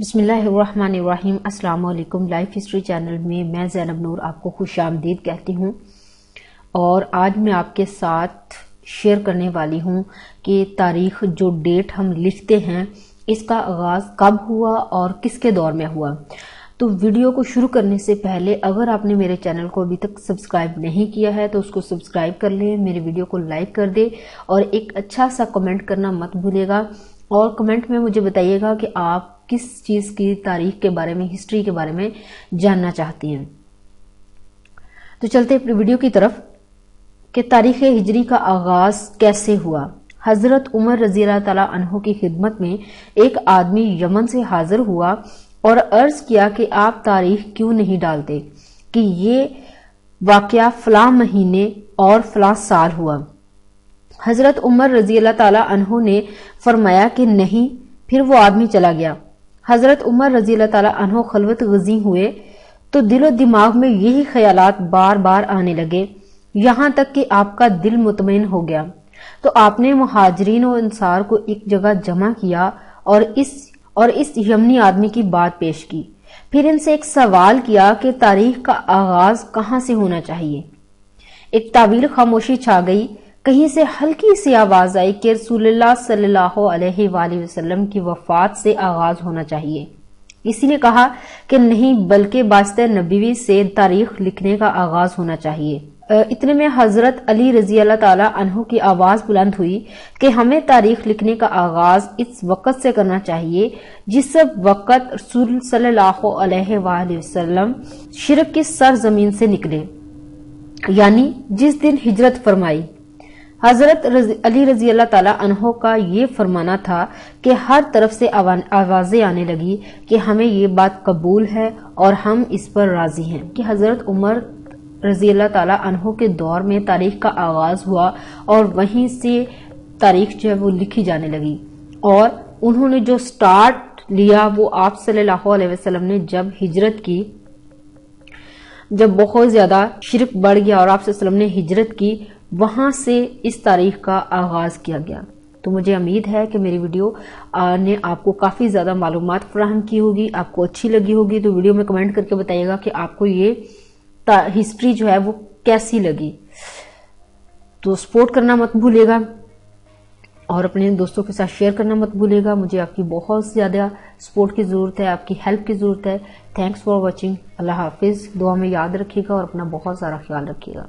بسم اللہ الرحمن الرحیم۔ السلام علیکم۔ لائف ہسٹری چینل میں میں زینب نور آپ کو خوش آمدید کہتی ہوں، اور آج میں آپ کے ساتھ شیئر کرنے والی ہوں کہ تاریخ جو ڈیٹ ہم لکھتے ہیں اس کا آغاز کب ہوا اور کس کے دور میں ہوا۔ تو ویڈیو کو شروع کرنے سے پہلے اگر آپ نے میرے چینل کو ابھی تک سبسکرائب نہیں کیا ہے تو اس کو سبسکرائب کر لیں، میری ویڈیو کو لائک کر دیں اور ایک اچھا سا کمنٹ کرنا مت بھولے گا، اور کمنٹ میں مجھے بتائیے گا کہ آپ کس چیز کی تاریخ کے بارے میں، ہسٹری کے بارے میں جاننا چاہتی ہیں۔ تو چلتے اپنی ویڈیو کی طرف کہ تاریخ ہجری کا آغاز کیسے ہوا۔ حضرت عمر رضی اللہ تعالیٰ عنہ کی خدمت میں ایک آدمی یمن سے حاضر ہوا اور عرض کیا کہ آپ تاریخ کیوں نہیں ڈالتے کہ یہ واقعہ فلاں مہینے اور فلاں سال ہوا۔ حضرت عمر رضی اللہ تعالیٰ عنہ نے فرمایا کہ نہیں، پھر وہ آدمی چلا گیا۔ حضرت عمر رضی اللہ تعالیٰ عنہ خلوت غزی ہوئے تو دل و دماغ میں یہی خیالات بار بار آنے لگے، یہاں تک کہ آپ کا دل مطمئن ہو گیا۔ تو آپ نے مہاجرین و انصار کو ایک جگہ جمع کیا اور اس یمنی آدمی کی بات پیش کی، پھر ان سے ایک سوال کیا کہ تاریخ کا آغاز کہاں سے ہونا چاہیے۔ ایک طویل خاموشی چھا گئی، کہیں سے ہلکی سی آواز آئی کہ رسول اللہ صلی اللہ علیہ وآلہ وسلم کی وفات سے آغاز ہونا چاہیے۔ کسی نے کہا کہ نہیں، بلکہ باسطہ نبوی سے تاریخ لکھنے کا آغاز ہونا چاہیے۔ اتنے میں حضرت علی رضی اللہ تعالیٰ عنہ کی آواز بلند ہوئی کہ ہمیں تاریخ لکھنے کا آغاز اس وقت سے کرنا چاہیے جس وقت رسول صلی اللہ علیہ وآلہ وسلم شرک کی سرزمین سے نکلے، یعنی جس دن ہجرت فرمائی۔ حضرت علی رضی اللہ تعالیٰ عنہ کا یہ فرمانا تھا کہ ہر طرف سے آوازیں آنے لگی کہ ہمیں یہ بات قبول ہے اور ہم اس پر راضی ہیں کہ حضرت عمر رضی اللہ تعالیٰ عنہ کے دور میں تاریخ کا آغاز ہوا، اور وہیں سے تاریخ جو ہے وہ لکھی جانے لگی۔ اور انہوں نے جو سٹارٹ لیا وہ آپ صلی اللہ علیہ وسلم نے جب ہجرت کی، جب بہت زیادہ شرک بڑھ گیا اور آپ صلی اللہ علیہ وسلم نے ہجرت کی، وہاں سے اس تاریخ کا آغاز کیا گیا۔ تو مجھے امید ہے کہ میری ویڈیو نے آپ کو کافی زیادہ معلومات فراہم کی ہوگی، آپ کو اچھی لگی ہوگی۔ تو ویڈیو میں کمنٹ کر کے بتائیے گا کہ آپ کو یہ ہسٹری جو ہے وہ کیسی لگی۔ تو سپورٹ کرنا مت بھولے گا اور اپنے دوستوں کے ساتھ شیئر کرنا مت بھولے گا۔ مجھے آپ کی بہت زیادہ سپورٹ کی ضرورت ہے، آپ کی ہیلپ کی ضرورت ہے۔ Thanks for watching. اللہ حافظ۔ دعا میں یاد رکھیے گا اور اپنا بہت سارا خیال رکھیے گا۔